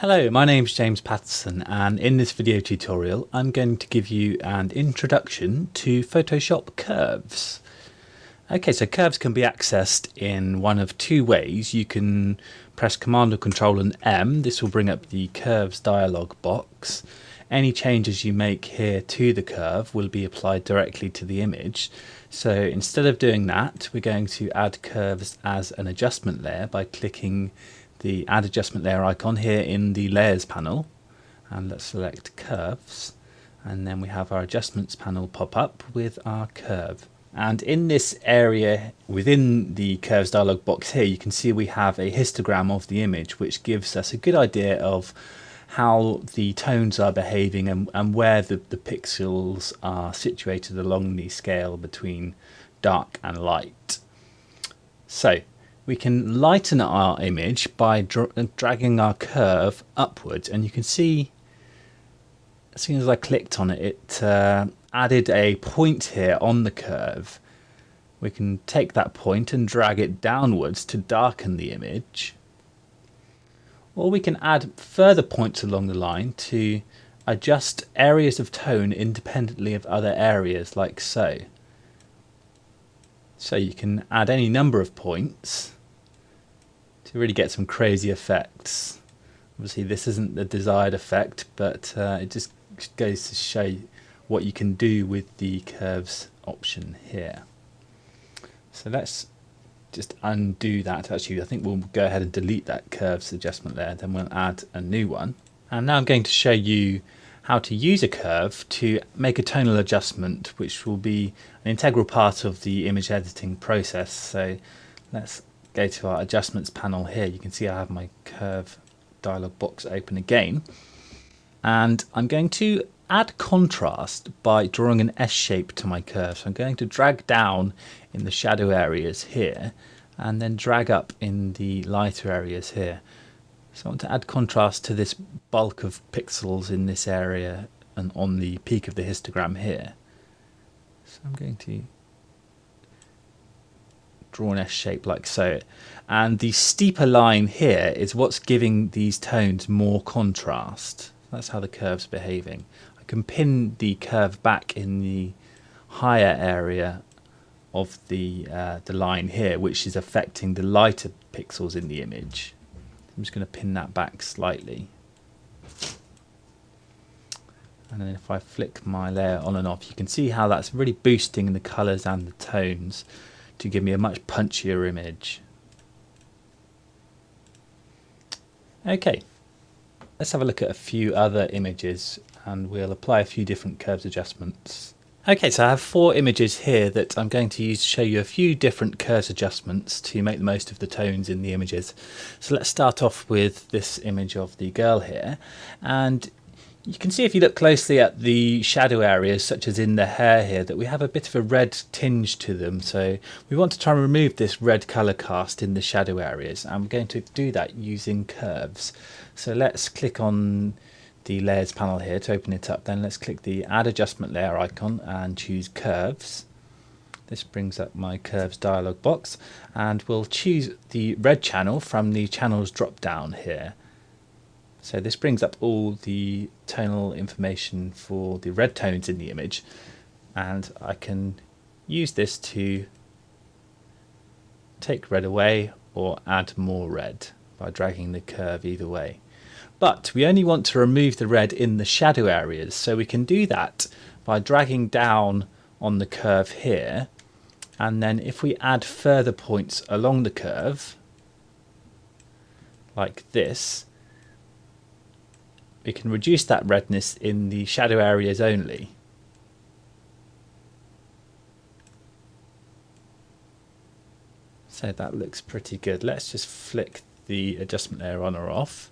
Hello, my name is James Patterson, and in this video tutorial I'm going to give you an introduction to Photoshop curves. Okay, so curves can be accessed in one of two ways. You can press Command or Control and M. This will bring up the curves dialog box. Any changes you make here to the curve will be applied directly to the image. So instead of doing that, we're going to add curves as an adjustment layer by clicking the Add Adjustment Layer icon here in the Layers panel, and let's select Curves, and then we have our Adjustments panel pop up with our curve. And in this area within the Curves dialog box here, you can see we have a histogram of the image, which gives us a good idea of how the tones are behaving and where the pixels are situated along the scale between dark and light. So we can lighten our image by dragging our curve upwards, and you can see as soon as I clicked on it, it added a point here on the curve. We can take that point and drag it downwards to darken the image, or we can add further points along the line to adjust areas of tone independently of other areas, like so. So you can add any number of points to really get some crazy effects. Obviously this isn't the desired effect, but it just goes to show what you can do with the curves option here. So let's just undo that. Actually, I think we'll go ahead and delete that curves adjustment layer, then we'll add a new one. And now I'm going to show you how to use a curve to make a tonal adjustment, which will be an integral part of the image editing process. So let's go to our adjustments panel here. You can see I have my curve dialog box open again, and I'm going to add contrast by drawing an S shape to my curve. So I'm going to drag down in the shadow areas here and then drag up in the lighter areas here. So I want to add contrast to this bulk of pixels in this area and on the peak of the histogram here. So I'm going to draw an S shape like so, and the steeper line here is what's giving these tones more contrast. That's how the curve's behaving. I can pin the curve back in the higher area of the line here, which is affecting the lighter pixels in the image. I'm just going to pin that back slightly, and then if I flick my layer on and off, you can see how that's really boosting the colours and the tones to give me a much punchier image. Okay, let's have a look at a few other images and we'll apply a few different curves adjustments. Okay, so I have 4 images here that I'm going to use to show you a few different curves adjustments to make the most of the tones in the images. So let's start off with this image of the girl here, and you can see if you look closely at the shadow areas, such as in the hair here, that we have a bit of a red tinge to them. So we want to try and remove this red colour cast in the shadow areas, and we're going to do that using curves. So let's click on the layers panel here to open it up. Then let's click the Add Adjustment Layer icon and choose Curves. This brings up my curves dialog box, and we'll choose the red channel from the channels drop down here. So this brings up all the tonal information for the red tones in the image, and I can use this to take red away or add more red by dragging the curve either way. But we only want to remove the red in the shadow areas, so we can do that by dragging down on the curve here, and then if we add further points along the curve like this, we can reduce that redness in the shadow areas only. So that looks pretty good. Let's just flick the adjustment layer on or off,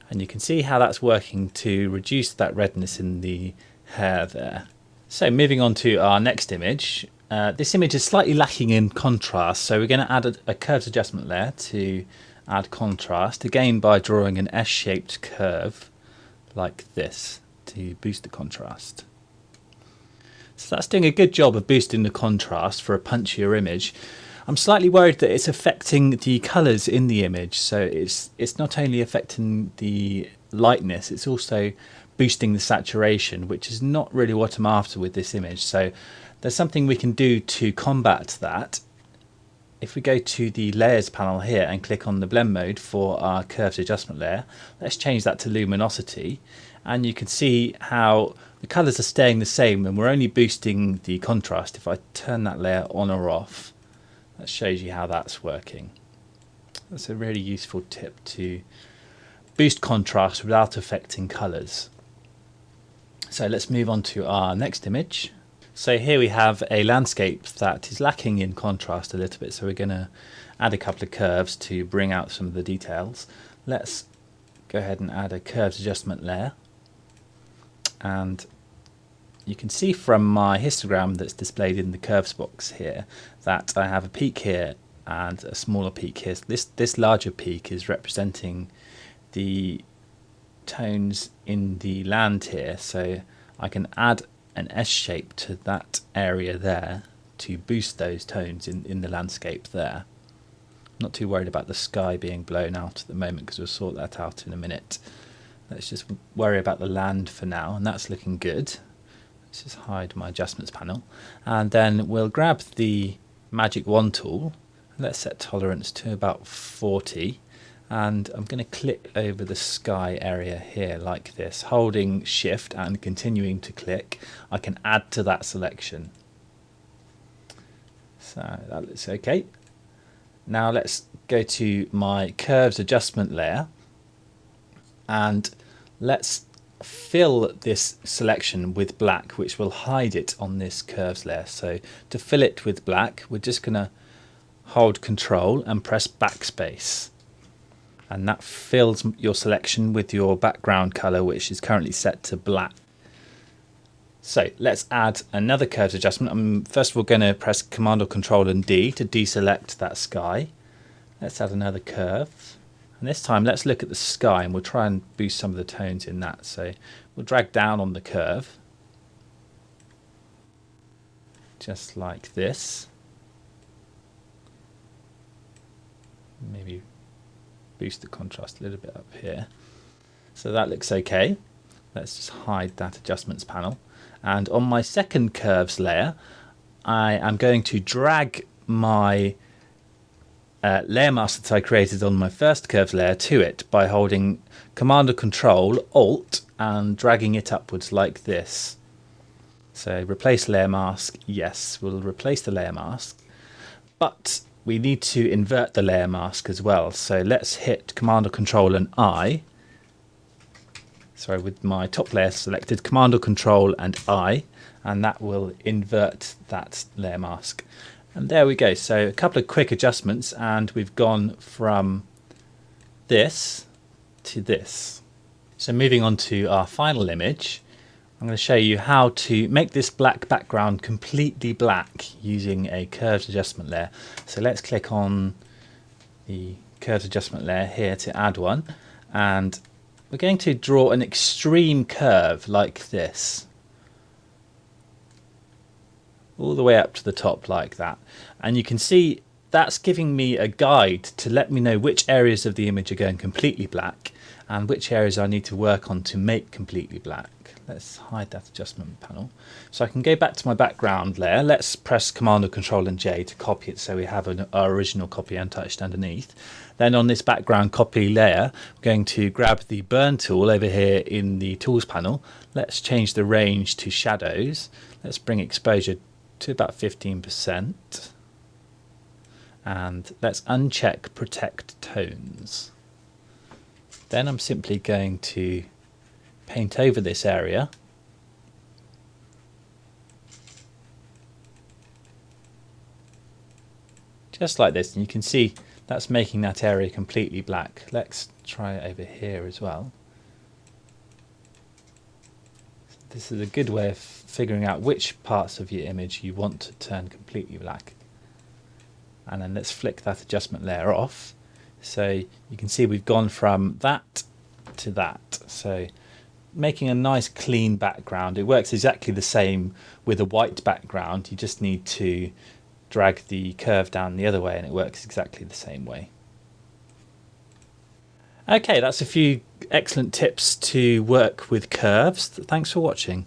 and you can see how that's working to reduce that redness in the hair there. So moving on to our next image. This image is slightly lacking in contrast, so we're going to add a curves adjustment layer to add contrast, again by drawing an S-shaped curve like this to boost the contrast. So that's doing a good job of boosting the contrast for a punchier image. I'm slightly worried that it's affecting the colours in the image. So it's not only affecting the lightness, it's also boosting the saturation, which is not really what I'm after with this image. So there's something we can do to combat that. If we go to the layers panel here and click on the blend mode for our curves adjustment layer, let's change that to luminosity, and you can see how the colours are staying the same and we're only boosting the contrast. If I turn that layer on or off, that shows you how that's working. That's a really useful tip to boost contrast without affecting colours. So let's move on to our next image. So here we have a landscape that is lacking in contrast a little bit, so we're going to add a couple of curves to bring out some of the details. Let's go ahead and add a curves adjustment layer, and you can see from my histogram that's displayed in the curves box here that I have a peak here and a smaller peak here. So this larger peak is representing the tones in the land here, so I can add an S shape to that area there to boost those tones in the landscape there. Not too worried about the sky being blown out at the moment because we'll sort that out in a minute. Let's just worry about the land for now, and that's looking good. Let's just hide my adjustments panel, and then we'll grab the magic wand tool. Let's set tolerance to about 40. And I'm going to click over the sky area here like this, holding shift and continuing to click. I can add to that selection. So that looks okay. Now let's go to my curves adjustment layer and let's fill this selection with black, which will hide it on this curves layer. So to fill it with black, we're just going to hold Control and press backspace. And that fills your selection with your background color, which is currently set to black. So let's add another curves adjustment. I'm first of all going to press Command or Control and D to deselect that sky. Let's add another curve. And this time let's look at the sky and we'll try and boost some of the tones in that. So we'll drag down on the curve, just like this. Maybe boost the contrast a little bit up here. So that looks okay. Let's just hide that adjustments panel. And on my second curves layer, I am going to drag my layer mask that I created on my first curves layer to it by holding Command or Control Alt and dragging it upwards like this. So replace layer mask. Yes, we'll replace the layer mask, but we need to invert the layer mask as well. So let's hit Command or Control and I. Sorry, with my top layer selected, Command or Control and I, and that will invert that layer mask. And there we go. So a couple of quick adjustments and we've gone from this to this. So moving on to our final image, I'm going to show you how to make this black background completely black using a curves adjustment layer. So let's click on the curves adjustment layer here to add one, and we're going to draw an extreme curve like this, all the way up to the top like that. And you can see that's giving me a guide to let me know which areas of the image are going completely black and which areas I need to work on to make completely black. Let's hide that adjustment panel. So I can go back to my background layer. Let's press Command or Control and J to copy it so we have our original copy untouched underneath. Then on this background copy layer, we're going to grab the burn tool over here in the tools panel. Let's change the range to shadows. Let's bring exposure to about 15%. And let's uncheck protect tones. Then I'm simply going to paint over this area. Just like this, and you can see that's making that area completely black. Let's try it over here as well. This is a good way of figuring out which parts of your image you want to turn completely black. And then let's flick that adjustment layer off. So you can see we've gone from that to that. So making a nice clean background. It works exactly the same with a white background. You just need to drag the curve down the other way and it works exactly the same way. Okay, that's a few excellent tips to work with curves. Thanks for watching.